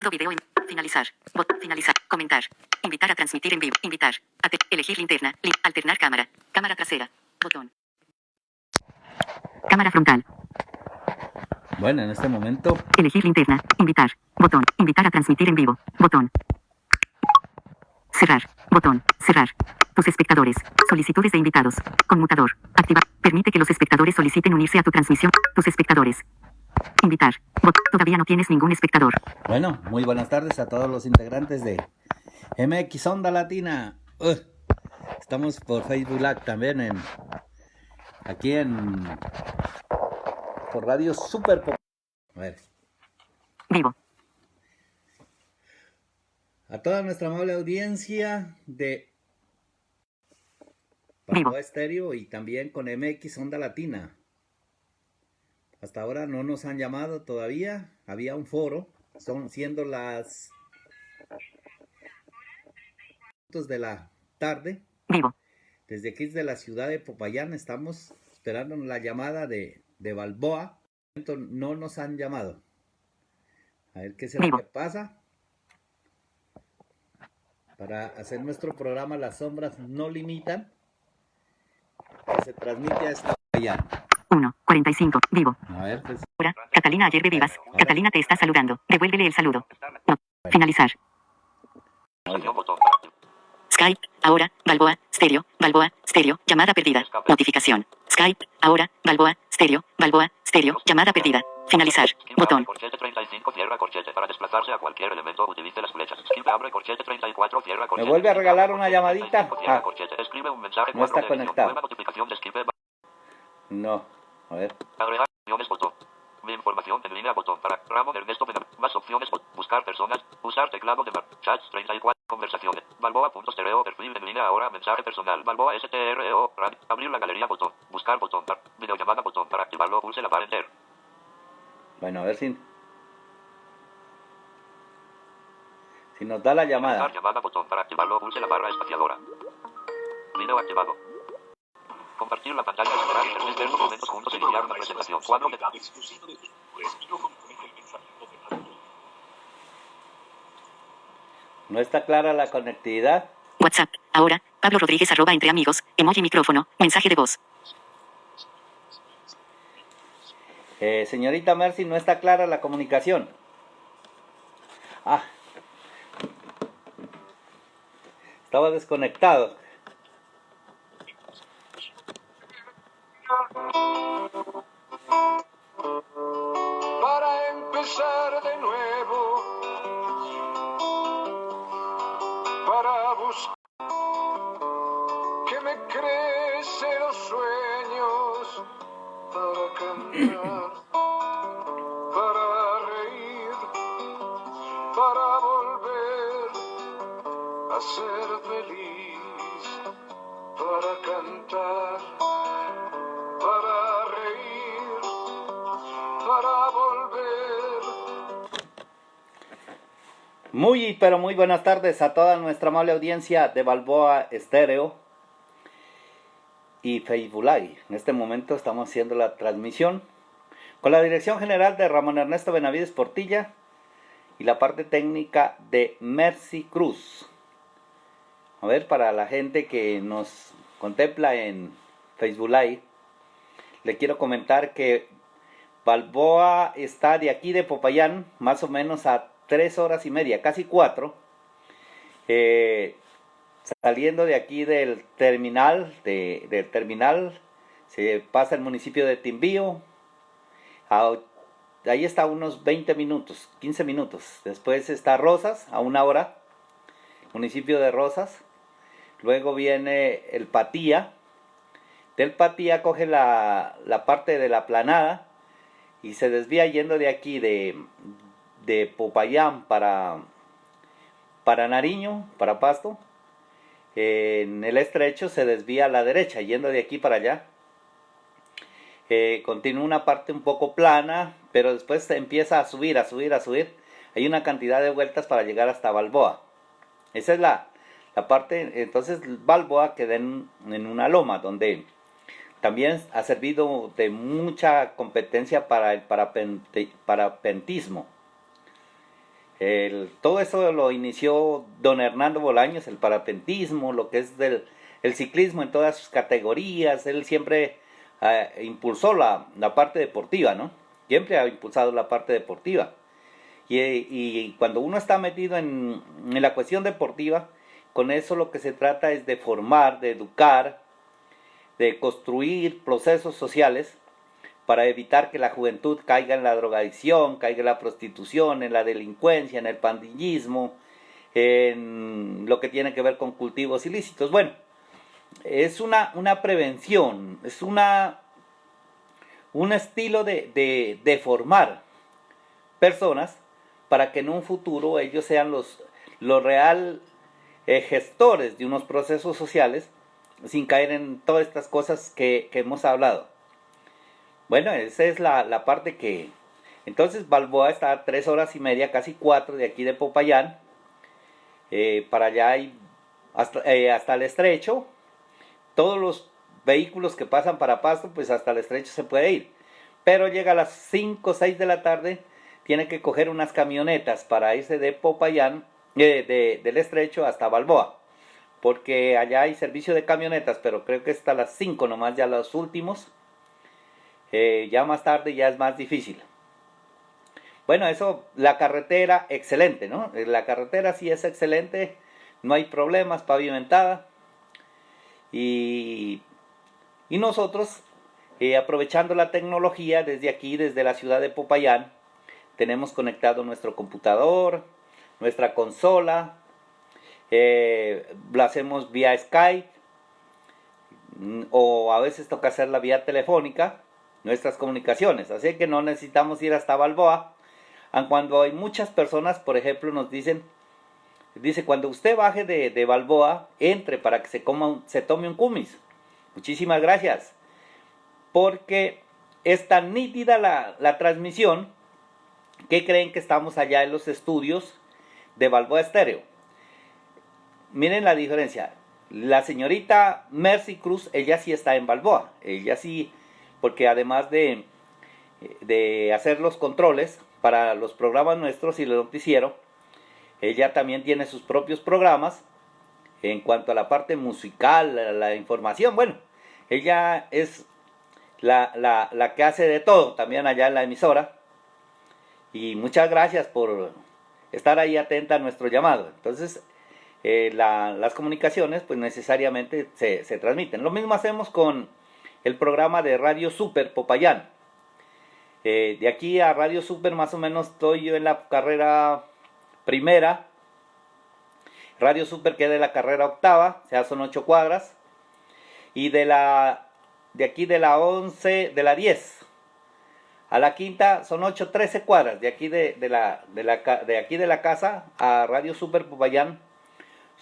Video. Finalizar. Finalizar. Comentar. Invitar a transmitir en vivo. Invitar. Elegir linterna. Alternar cámara. Cámara trasera. Botón. Cámara frontal. Bueno, en este momento. Elegir linterna. Invitar. Botón. Invitar a transmitir en vivo. Botón. Cerrar. Botón. Cerrar. Tus espectadores. Solicitudes de invitados. Conmutador. Activar. Permite que los espectadores soliciten unirse a tu transmisión. Tus espectadores. Invitar. Todavía no tienes ningún espectador. Bueno, muy buenas tardes a todos los integrantes de MX Onda Latina. Estamos por Facebook Live también por Radio Super. A ver. Vivo. A toda nuestra amable audiencia de Vivo. Balboa Estéreo y también con MX Onda Latina. Hasta ahora no nos han llamado todavía. Había un foro. Siendo las de la tarde. Vivo. Desde aquí de la ciudad de Popayán estamos esperando la llamada de Balboa. No nos han llamado. A ver qué será Vivo. que pasa. Para hacer nuestro programa Las Sombras No Limitan, que se transmite a esta Popayán. 1:45. Vivo. A ver, pues. Ahora, Catalina Ayerbe Vivas. Catalina te está saludando. Devuélvele el saludo. No. Finalizar. Skype. Ahora. Balboa. Stereo. Llamada perdida. Notificación. Skype. Ahora. Balboa. Stereo. Llamada perdida. Finalizar. Botón. Corchete 35, cierra corchete. Para desplazarse a cualquier elemento, utilice las flechas. Escribe, abre corchete 34, cierra corchete. ¿Me vuelve a regalar una llamadita? Cierra corchete. Escribe un mensaje. No está 4 de edición. conectado. Nueva notificación de escribe. No. A ver. Agregar opciones, botón. Mi información en línea, botón. Para Ramo de Ernesto Benavides. Más opciones, buscar personas. Usar teclado de chats 34. Conversaciones. Balboa.stereo. Perfil en línea ahora. Mensaje personal. Balboa STRO. Abrir la galería, botón. Buscar, botón. Videollamada, botón. Para activarlo, pulse la barra enter. Bueno, a ver si nos da la llamada. Buscar llamada, botón. Para activarlo, pulse la barra espaciadora. Video activado. Compartir la pantalla, explorar internet, ver documentos juntos, iniciar una presentación. Cuadro de... No está clara la conectividad. WhatsApp. Ahora. Pablo Rodríguez @ entre amigos. Emoji micrófono. Mensaje de voz. Señorita Mercy, no está clara la comunicación. Estaba desconectado. Para empezar de nuevo, para buscar que me crecen los sueños, para cantar, para reír, para volver a ser feliz, para cantar, para reír, para volver. Muy, pero muy buenas tardes a toda nuestra amable audiencia de Balboa Estéreo y Facebook Live. En este momento estamos haciendo la transmisión con la dirección general de Ramón Ernesto Benavides Portilla y la parte técnica de Mercy Cruz. A ver, para la gente que nos contempla en Facebook Live, le quiero comentar que Balboa está de aquí de Popayán, más o menos a 3 horas y media, casi 4, saliendo de aquí del terminal, se pasa el municipio de Timbío, ahí está unos 20 minutos, 15 minutos, después está Rosas, a 1 hora, municipio de Rosas, luego viene el Patía, del Patía coge la parte de la Planada y se desvía yendo de aquí de Popayán para Nariño, para Pasto. En el estrecho se desvía a la derecha, yendo de aquí para allá. Continúa una parte un poco plana, pero después se empieza a subir. Hay una cantidad de vueltas para llegar hasta Balboa. Esa es la parte. Entonces Balboa queda en una loma, donde también ha servido de mucha competencia para el parapentismo. Todo eso lo inició don Hernando Bolaños, el parapentismo, lo que es el ciclismo en todas sus categorías. Él siempre impulsó la parte deportiva, ¿no? Siempre ha impulsado la parte deportiva. Y cuando uno está metido en la cuestión deportiva, con eso lo que se trata es de formar, de educar, de construir procesos sociales para evitar que la juventud caiga en la drogadicción, caiga en la prostitución, en la delincuencia, en el pandillismo, en lo que tiene que ver con cultivos ilícitos. Bueno, es una prevención, es un estilo de formar personas para que en un futuro ellos sean los real gestores de unos procesos sociales sin caer en todas estas cosas que hemos hablado. Bueno, esa es la parte que... Entonces Balboa está a 3 horas y media, casi 4 de aquí de Popayán. Para allá hay hasta el Estrecho. Todos los vehículos que pasan para Pasto, pues hasta el Estrecho se puede ir. Pero llega a las 5 o 6 de la tarde, tiene que coger unas camionetas para irse de Popayán, del Estrecho hasta Balboa. Porque allá hay servicio de camionetas, pero creo que hasta las 5 nomás, ya los últimos. Ya más tarde ya es más difícil. Bueno, eso, la carretera, excelente, ¿no? La carretera sí es excelente, no hay problemas, pavimentada. Y nosotros, aprovechando la tecnología, desde aquí, desde la ciudad de Popayán, tenemos conectado nuestro computador, nuestra consola, lo hacemos vía Skype, o a veces toca hacerla vía telefónica, nuestras comunicaciones, así que no necesitamos ir hasta Balboa. Cuando hay muchas personas, por ejemplo, nos dice, cuando usted baje de Balboa, entre para que se tome un kumis. Muchísimas gracias, porque es tan nítida la transmisión que creen que estamos allá en los estudios de Balboa Estéreo. Miren la diferencia. La señorita Mercy Cruz, ella sí está en Balboa, ella sí, porque además de hacer los controles para los programas nuestros y el noticiero, ella también tiene sus propios programas en cuanto a la parte musical, la información. Bueno, ella es la que hace de todo también allá en la emisora. Y muchas gracias por estar ahí atenta a nuestro llamado. Entonces, las comunicaciones pues necesariamente se transmiten. Lo mismo hacemos con el programa de Radio Super Popayán. De aquí a Radio Super más o menos estoy yo en la carrera primera. Radio Super queda en la carrera octava, o sea, son 8 cuadras. Y de aquí de la 11, de la 10 a la quinta son 13 cuadras. De aquí de aquí de la casa a Radio Super Popayán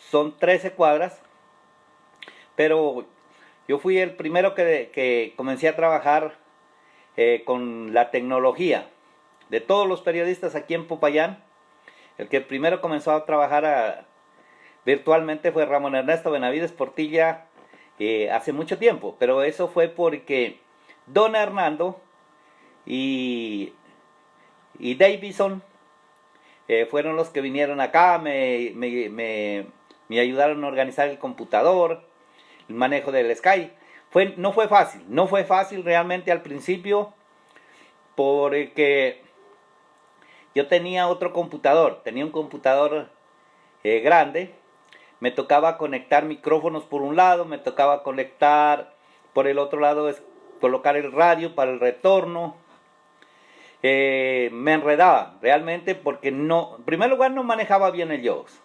son 13 cuadras. Pero yo fui el primero que comencé a trabajar con la tecnología. De todos los periodistas aquí en Popayán, el que primero comenzó a trabajar virtualmente fue Ramón Ernesto Benavides Portilla, hace mucho tiempo. Pero eso fue porque don Hernando y Davison fueron los que vinieron acá, me ayudaron a organizar el computador, el manejo del Skype. No fue fácil realmente al principio, porque yo tenía otro computador, tenía un computador grande. Me tocaba conectar micrófonos por un lado, me tocaba conectar por el otro lado, colocar el radio para el retorno. Me enredaba realmente porque en primer lugar no manejaba bien el JAWS.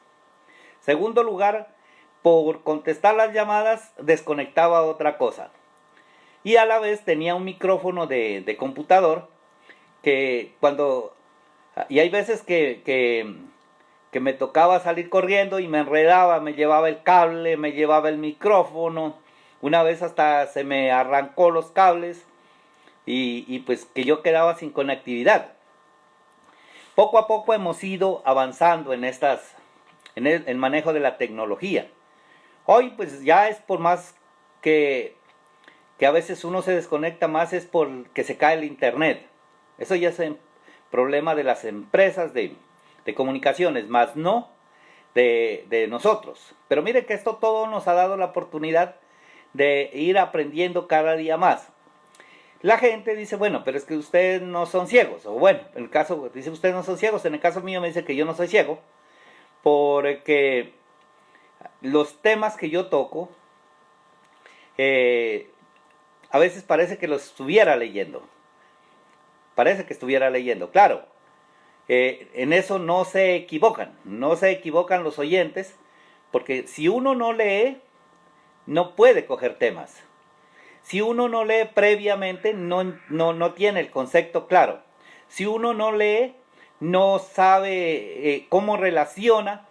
Segundo lugar, por contestar las llamadas desconectaba otra cosa. Y a la vez tenía un micrófono de computador que y hay veces que me tocaba salir corriendo y me enredaba, me llevaba el cable, me llevaba el micrófono. Una vez hasta se me arrancó los cables y pues que yo quedaba sin conectividad. Poco a poco hemos ido avanzando en el manejo de la tecnología. Hoy pues ya es por más que a veces uno se desconecta más, es porque se cae el internet. Eso ya es un problema de las empresas de de comunicaciones, más no de nosotros. Pero miren que esto todo nos ha dado la oportunidad de ir aprendiendo cada día más. La gente dice, bueno, pero es que ustedes no son ciegos. O bueno, en el caso, dice ustedes no son ciegos. En el caso mío me dice que yo no soy ciego. Porque los temas que yo toco, a veces parece que los estuviera leyendo. Parece que estuviera leyendo. Claro, en eso no se equivocan. No se equivocan los oyentes. Porque si uno no lee, no puede coger temas. Si uno no lee previamente, no tiene el concepto claro. Si uno no lee, no sabe cómo relaciona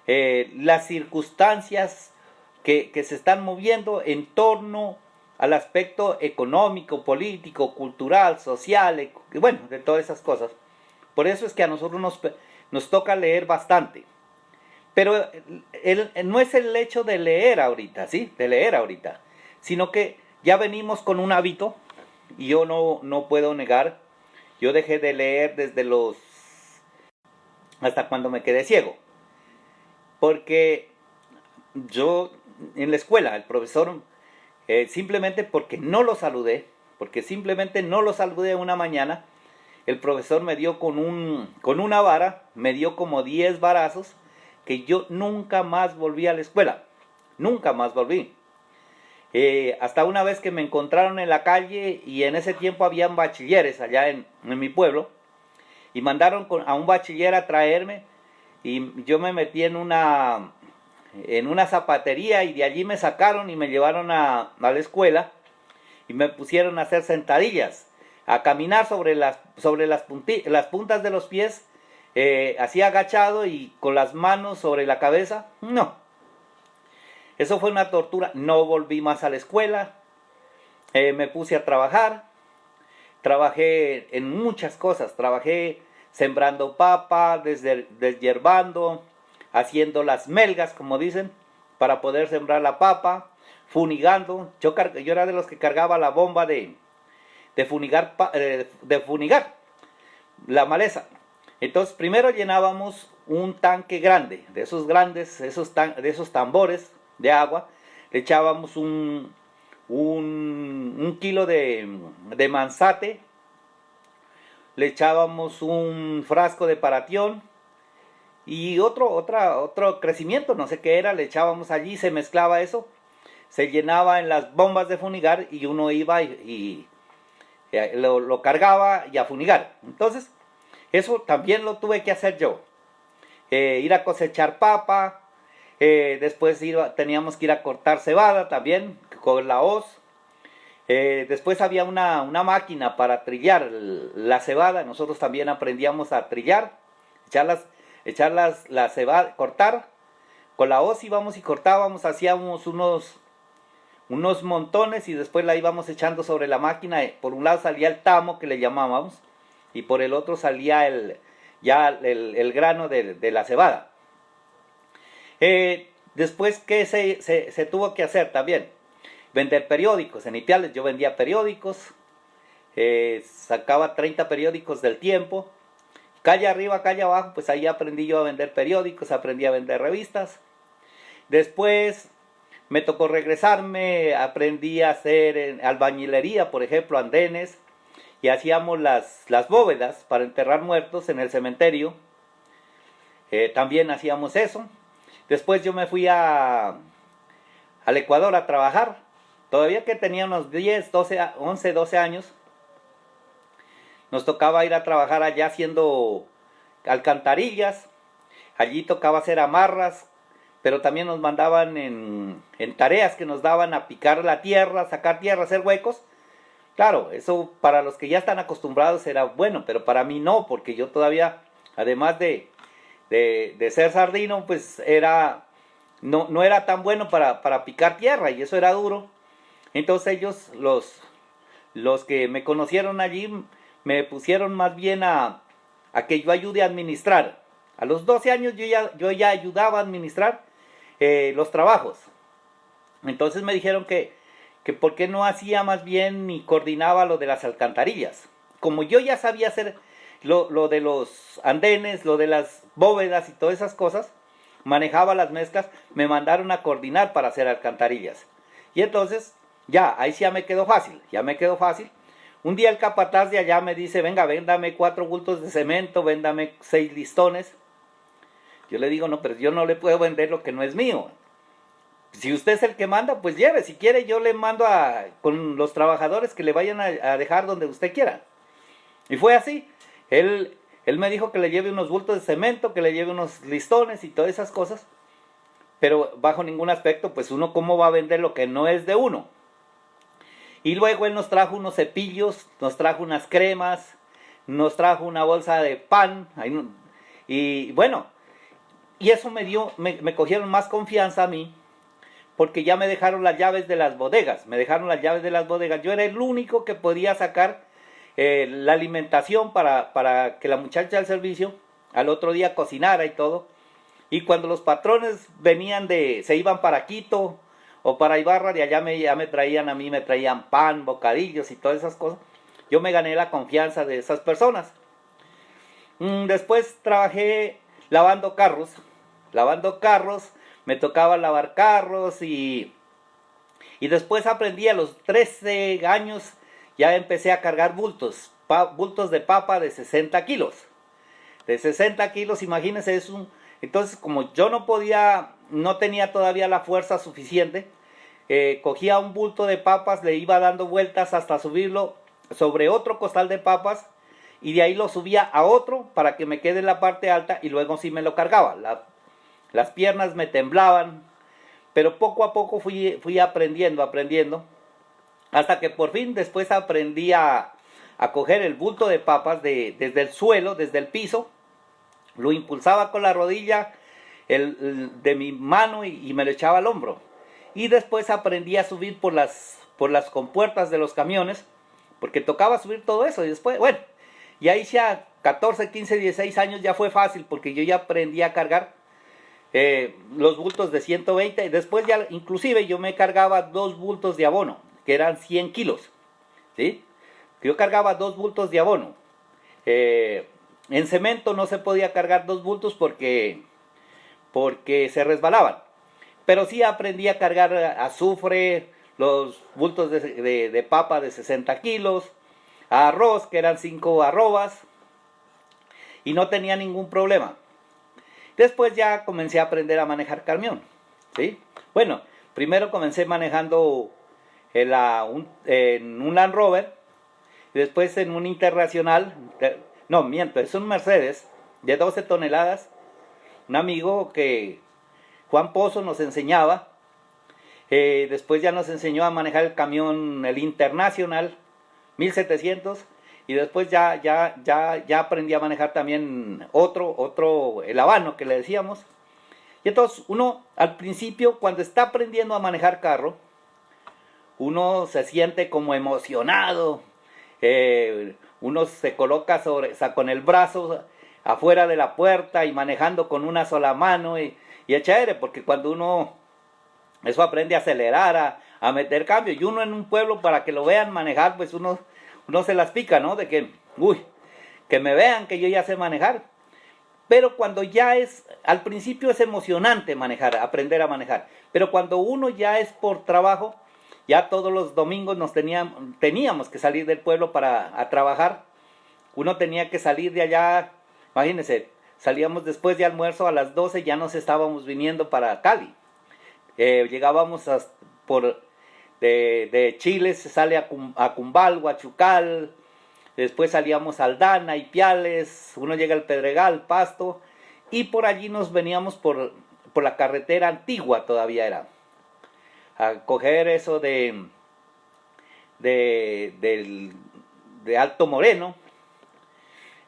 las circunstancias que se están moviendo en torno al aspecto económico, político, cultural, social, bueno, de todas esas cosas. Por eso es que a nosotros nos toca leer bastante. Pero no es el hecho de leer ahorita, ¿sí? De leer ahorita, sino que ya venimos con un hábito, y yo no puedo negar, yo dejé de leer hasta cuando me quedé ciego. Porque yo en la escuela, el profesor, simplemente porque no lo saludé, una mañana, el profesor me dio con una vara, me dio como 10 varazos, que yo nunca más volví a la escuela, nunca más volví. Hasta una vez que me encontraron en la calle, y en ese tiempo habían bachilleres allá en mi pueblo, y mandaron a un bachiller a traerme, y yo me metí en una zapatería, y de allí me sacaron y me llevaron a la escuela, y me pusieron a hacer sentadillas, a caminar sobre las puntas de los pies, así agachado y con las manos sobre la cabeza. No. Eso fue una tortura. No volví más a la escuela. Me puse a trabajar. Trabajé en muchas cosas. Trabajé sembrando papa, deshierbando, haciendo las melgas, como dicen, para poder sembrar la papa, funigando. Yo era de los que cargaba la bomba de funigar la maleza. Entonces, primero llenábamos un tanque grande, de esos tambores de agua, le echábamos un kilo de manzate, le echábamos un frasco de paratión y otro crecimiento, no sé qué era, le echábamos allí, se mezclaba eso, se llenaba en las bombas de funigar y uno iba y lo cargaba y a funigar. Entonces, eso también lo tuve que hacer yo. Ir a cosechar papa. Después teníamos que ir a cortar cebada también con la hoz. Después había una máquina para trillar la cebada. Nosotros también aprendíamos a trillar, echar la cebada, cortar. Con la hoz íbamos y cortábamos, hacíamos unos montones y después la íbamos echando sobre la máquina. Por un lado salía el tamo, que le llamábamos, y por el otro salía el grano de la cebada. Después, ¿qué se tuvo que hacer también? Vender periódicos. En Ipiales yo vendía periódicos, sacaba 30 periódicos del Tiempo. Calle arriba, calle abajo, pues ahí aprendí yo a vender periódicos, aprendí a vender revistas. Después me tocó regresarme, aprendí a hacer albañilería, por ejemplo, andenes, y hacíamos las bóvedas para enterrar muertos en el cementerio. También hacíamos eso. Después yo me fui al Ecuador a trabajar, todavía que tenía unos 10, 11, 12 años. Nos tocaba ir a trabajar allá haciendo alcantarillas, allí tocaba hacer amarras, pero también nos mandaban en tareas que nos daban a picar la tierra, sacar tierra, hacer huecos. Claro, eso para los que ya están acostumbrados era bueno, pero para mí no, porque yo todavía, además de ser sardino, pues no era tan bueno para picar tierra, y eso era duro. Entonces ellos, los que me conocieron allí, me pusieron más bien a que yo ayude a administrar. A los 12 años yo ya ayudaba a administrar los trabajos. Entonces me dijeron que por qué no hacía más bien ni coordinaba lo de las alcantarillas. Como yo ya sabía hacer lo de los andenes, lo de las bóvedas y todas esas cosas, manejaba las mezclas, me mandaron a coordinar para hacer alcantarillas. Y entonces, ya, ahí sí ya me quedó fácil, Un día el capataz de allá me dice, venga, véndame 4 bultos de cemento, véndame 6 listones. Yo le digo, no, pero yo no le puedo vender lo que no es mío. Si usted es el que manda, pues lleve. Si quiere, yo le mando con los trabajadores que le vayan a dejar donde usted quiera. Y fue así. Él me dijo que le lleve unos bultos de cemento, que le lleve unos listones y todas esas cosas. Pero bajo ningún aspecto, pues uno cómo va a vender lo que no es de uno. Y luego él nos trajo unos cepillos, nos trajo unas cremas, nos trajo una bolsa de pan. Y bueno, y eso me cogieron más confianza a mí, porque ya me dejaron las llaves de las bodegas. Yo era el único que podía sacar la alimentación para que la muchacha del servicio al otro día cocinara y todo. Y cuando los patrones se iban para Quito o para Ibarra, de allá ya me traían pan, bocadillos y todas esas cosas. Yo me gané la confianza de esas personas. Después trabajé lavando carros, me tocaba lavar carros y después aprendí a los 13 años, ya empecé a cargar bultos de papa de 60 kilos. De 60 kilos, imagínense, entonces como yo no tenía todavía la fuerza suficiente, cogía un bulto de papas, le iba dando vueltas hasta subirlo sobre otro costal de papas y de ahí lo subía a otro para que me quede en la parte alta y luego sí me lo cargaba. Las piernas me temblaban, pero poco a poco fui aprendiendo, hasta que por fin después aprendí a coger el bulto de papas desde el suelo, desde el piso, lo impulsaba con la rodilla de mi mano y me lo echaba al hombro. Y después aprendí a subir por las compuertas de los camiones, porque tocaba subir todo eso. Y después, bueno, y ahí ya 14, 15, 16 años ya fue fácil, porque yo ya aprendí a cargar los bultos de 120. Y después ya inclusive yo me cargaba 2 bultos de abono, que eran 100 kilos. ¿Sí? Yo cargaba 2 bultos de abono. En cemento no se podía cargar 2 bultos porque se resbalaban. Pero sí aprendí a cargar azufre, los bultos de papa de 60 kilos, arroz, que eran 5 arrobas, y no tenía ningún problema. Después ya comencé a aprender a manejar camión, ¿sí? Bueno, primero comencé manejando en un Land Rover, y después en un Internacional, no, miento, es un Mercedes de 12 toneladas, un amigo Juan Pozo nos enseñaba. Después ya nos enseñó a manejar el camión, el Internacional 1700, y después ya aprendí a manejar también el Habano, que le decíamos. Y entonces uno al principio, cuando está aprendiendo a manejar carro, uno se siente como emocionado, uno se coloca con el brazo afuera de la puerta y manejando con una sola mano, y es chévere, porque cuando uno aprende a acelerar, a meter cambio, y uno en un pueblo, para que lo vean manejar, pues uno se las pica, ¿no? De que me vean que yo ya sé manejar. Pero cuando al principio es emocionante aprender a manejar, pero cuando uno ya es por trabajo, ya todos los domingos teníamos que salir del pueblo a trabajar. Uno tenía que salir de allá, imagínense, salíamos después de almuerzo a las 12, ya nos estábamos viniendo para Cali. Llegábamos de Chile, se sale a Cumbal, Huachucal, después salíamos a Aldana, Ipiales, uno llega al Pedregal, Pasto, y por allí nos veníamos por la carretera antigua, todavía era, a coger eso de Alto Moreno.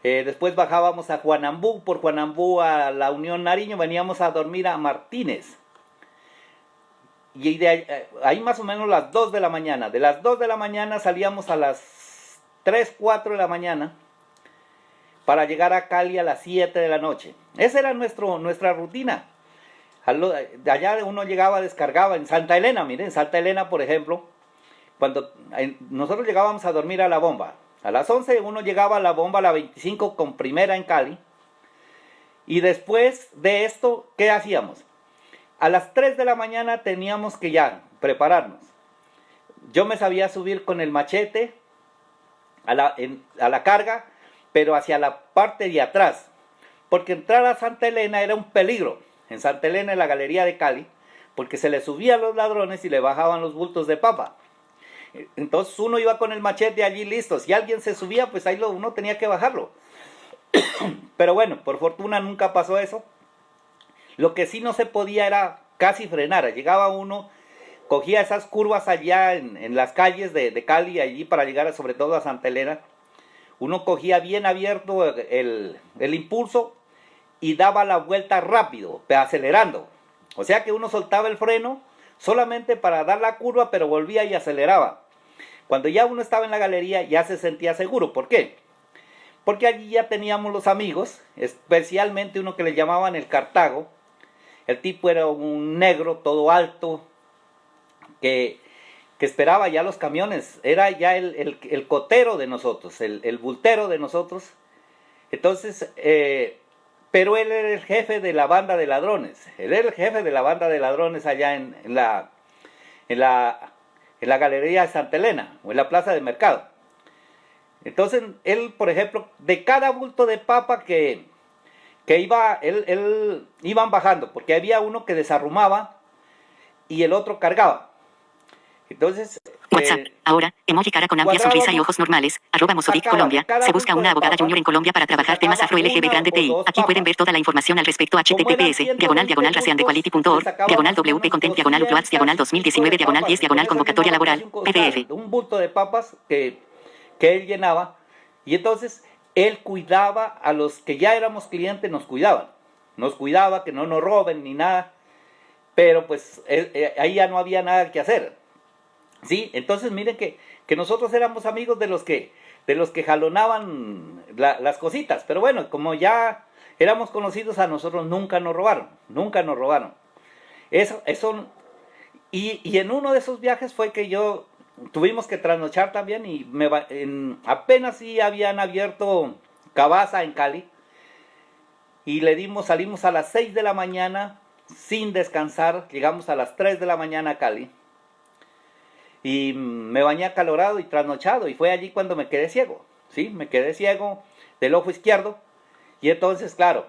Después bajábamos a Juanambú, por Juanambú a la Unión Nariño, veníamos a dormir a Martínez. Y de ahí más o menos las 2 de la mañana. De las 2 de la mañana salíamos a las 3, 4 de la mañana para llegar a Cali a las 7 de la noche. Esa era nuestra rutina. De allá uno llegaba, descargaba en Santa Elena. Miren, en Santa Elena, por ejemplo, cuando nosotros llegábamos a dormir a La Bomba, A las 11 uno llegaba a la bomba, la 25 con primera en Cali. Y después de esto, ¿qué hacíamos? A las 3 de la mañana teníamos que ya prepararnos. Yo me sabía subir con el machete a la carga, pero hacia la parte de atrás. Porque entrar a Santa Elena era un peligro. En Santa Elena, en la galería de Cali, porque se le subían los ladrones y le bajaban los bultos de papa. Entonces uno iba con el machete allí listo. Si alguien se subía, pues ahí uno tenía que bajarlo. Pero bueno, por fortuna nunca pasó eso. Lo que sí no se podía era casi frenar. Llegaba uno, cogía esas curvas allá en las calles de Cali, allí para llegar sobre todo a Santa Elena. Uno cogía bien abierto el impulso y daba la vuelta rápido, acelerando. O sea que uno soltaba el freno solamente para dar la curva, pero volvía y aceleraba. Cuando ya uno estaba en la galería ya se sentía seguro. ¿Por qué? Porque allí ya teníamos los amigos, especialmente uno que le llamaban el Cartago. El tipo era un negro, todo alto, que esperaba ya los camiones. Era ya el cotero de nosotros, el bultero de nosotros. Entonces, pero él era el jefe de la banda de ladrones. Él era el jefe de la banda de ladrones allá en la galería de Santa Elena, o en la plaza de mercado. Entonces, él, por ejemplo, de cada bulto de papa que iban bajando, porque había uno que desarrumaba y el otro cargaba. Entonces, WhatsApp. Ahora, emoji cara con amplia sonrisa y ojos normales. @Mosovic Colombia. Se busca una abogada junior en Colombia para trabajar temas afro LGB grande TI. Aquí pueden ver toda la información al respecto. https://raciandequality.org, /WP Content, /Uploads, /2019, /10, /convocatoria laboral, PDF. Un bulto de papas que él llenaba. Y entonces, él cuidaba a los que ya éramos clientes, nos cuidaban. Nos cuidaba que no nos roben ni nada. Pero pues ahí ya no había nada que hacer. Sí, entonces miren que nosotros éramos amigos de los que jalonaban las cositas. Pero bueno, como ya éramos conocidos, a nosotros nunca nos robaron. Eso, y en uno de esos viajes fue que tuvimos que trasnochar también y apenas sí habían abierto Cabaza en Cali. Y salimos a las 6 de la mañana sin descansar, llegamos a las 3 de la mañana a Cali. Y me bañé acalorado y trasnochado, y fue allí cuando me quedé ciego, ¿sí? Me quedé ciego del ojo izquierdo, y entonces, claro,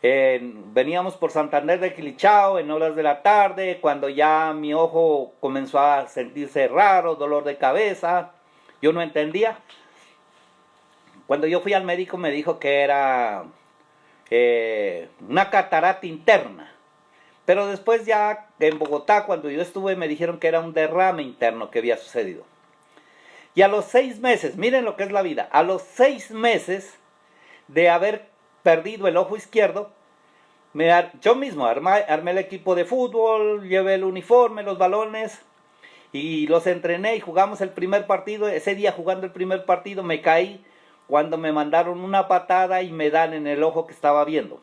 veníamos por Santander de Quilichao en horas de la tarde, cuando ya mi ojo comenzó a sentirse raro, dolor de cabeza, yo no entendía. Cuando yo fui al médico me dijo que era una catarata interna. Pero después ya en Bogotá, cuando yo estuve, me dijeron que era un derrame interno que había sucedido. Y a los 6 meses, miren lo que es la vida, a los 6 meses de haber perdido el ojo izquierdo, yo mismo armé el equipo de fútbol, llevé el uniforme, los balones, y los entrené y jugamos el primer partido. Ese día jugando el primer partido me caí cuando me mandaron una patada y me dan en el ojo que estaba viendo.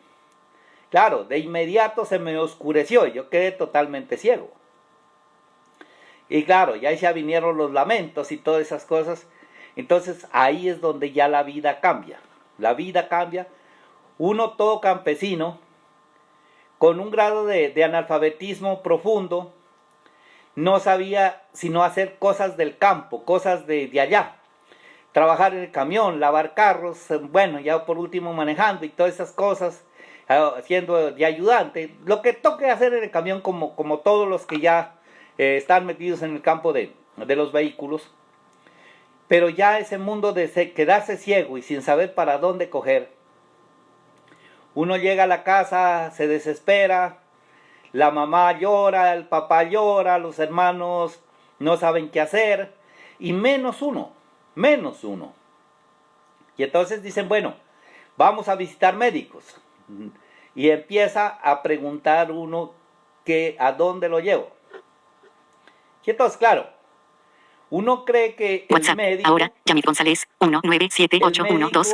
Claro, de inmediato se me oscureció y yo quedé totalmente ciego. Y claro, ya vinieron los lamentos y todas esas cosas. Entonces ahí es donde ya la vida cambia. La vida cambia. Uno todo campesino, con un grado de analfabetismo profundo, no sabía sino hacer cosas del campo, cosas de allá. Trabajar en el camión, lavar carros, bueno, ya por último manejando y todas esas cosas. Siendo de ayudante, lo que toque hacer en el camión, como todos los que ya están metidos en el campo de los vehículos. Pero ya ese mundo de quedarse ciego y sin saber para dónde coger, uno llega a la casa, se desespera, la mamá llora, el papá llora, los hermanos no saben qué hacer, y menos uno. Y entonces dicen, bueno, vamos a visitar médicos. Y empieza a preguntar uno que a dónde lo llevo. Y entonces, claro, uno cree que WhatsApp. el médico... Ahora, Yamil González, 197812,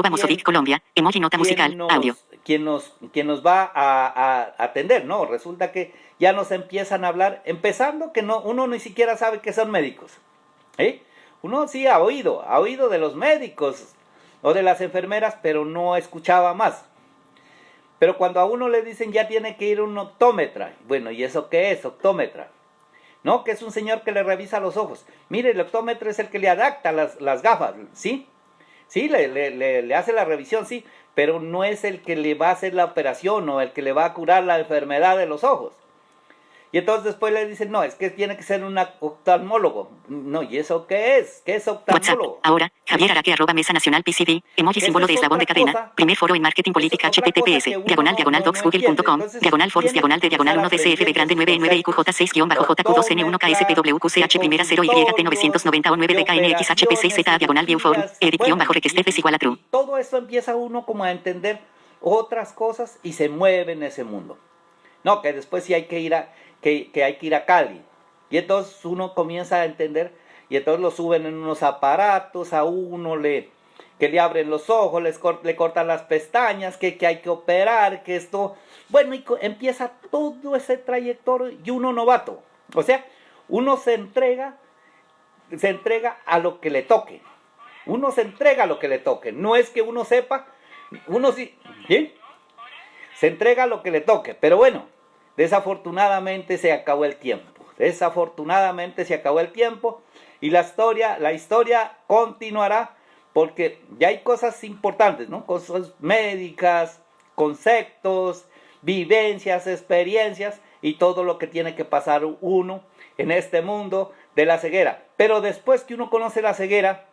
@Mosovic Colombia, emoji nota musical, audio. Quien nos va a atender, ¿no? Resulta que ya nos empiezan a hablar, empezando que uno ni siquiera sabe que son médicos. Uno sí ha oído de los médicos o de las enfermeras, pero no escuchaba más. Pero cuando a uno le dicen ya tiene que ir a un optómetra, bueno, ¿y eso qué es, optómetra? No, que es un señor que le revisa los ojos. Mire, el optómetra es el que le adapta las gafas, ¿sí? Sí, le hace la revisión, sí, pero no es el que le va a hacer la operación o el que le va a curar la enfermedad de los ojos. Y entonces después le dicen, no, es que tiene que ser un oftalmólogo. No, ¿y eso qué es? ¿Qué es WhatsApp. oftalmólogo? Ahora, Javier Araque @ Mesa Nacional PCD. Emoji Esa símbolo de es eslabón de otra cadena. cosa. Primer foro en marketing política Es otra cosa https. que uno Diagonal no diagonal entiende. docsgoogle.com. Entonces, Diagonal forums tiene diagonal que de diagonal empezar 1 DCF de grande 99 IQJ 6-JQ2 N1 KSPWQCH primera 0 YT 991 9 DKNX HP6Z diagonal view form. Edición bajo requester es igual a true. y todo eso empieza uno como a entender otras cosas y se mueve en ese mundo. No, que después sí hay que ir que hay que ir a Cali. Y entonces uno comienza a entender y entonces lo suben en unos aparatos, a uno que le abren los ojos, le cortan las pestañas, que hay que operar, que esto... Bueno, y empieza todo ese trayectorio y uno novato. O sea, uno se entrega a lo que le toque. Uno se entrega a lo que le toque. No es que uno sepa, uno sí... ¿sí? Se entrega a lo que le toque. Pero bueno, desafortunadamente se acabó el tiempo. Desafortunadamente se acabó el tiempo y la historia continuará porque ya hay cosas importantes, ¿no? Cosas médicas, conceptos, vivencias, experiencias y todo lo que tiene que pasar uno en este mundo de la ceguera. Pero después que uno conoce la ceguera,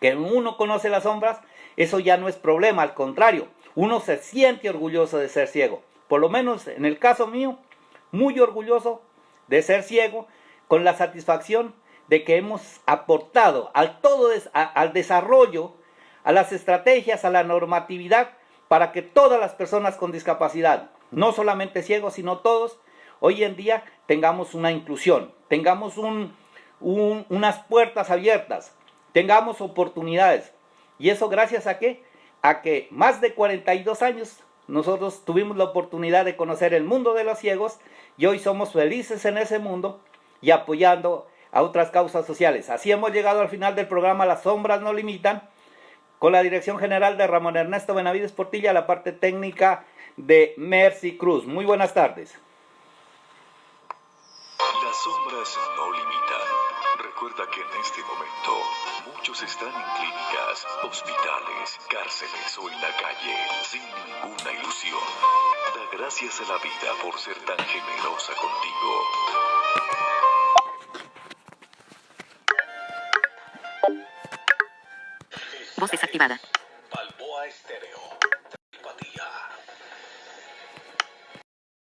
que uno conoce las sombras, eso ya no es problema, al contrario, uno se siente orgulloso de ser ciego. Por lo menos en el caso mío, muy orgulloso de ser ciego, con la satisfacción de que hemos aportado al desarrollo, a las estrategias, a la normatividad, para que todas las personas con discapacidad, no solamente ciegos, sino todos, hoy en día tengamos una inclusión, tengamos unas puertas abiertas, tengamos oportunidades. ¿Y eso gracias a qué? A que más de 42 años nosotros tuvimos la oportunidad de conocer el mundo de los ciegos y hoy somos felices en ese mundo y apoyando a otras causas sociales. Así hemos llegado al final del programa Las Sombras No Limitan, con la dirección general de Ramón Ernesto Benavides Portilla, la parte técnica de Mercy Cruz. Muy buenas tardes. Las sombras no limitan. Recuerda que en este momento muchos están en clínicas, hospitales, cárceles o en la calle, sin ninguna ilusión. Da gracias a la vida por ser tan generosa contigo. Voz desactivada.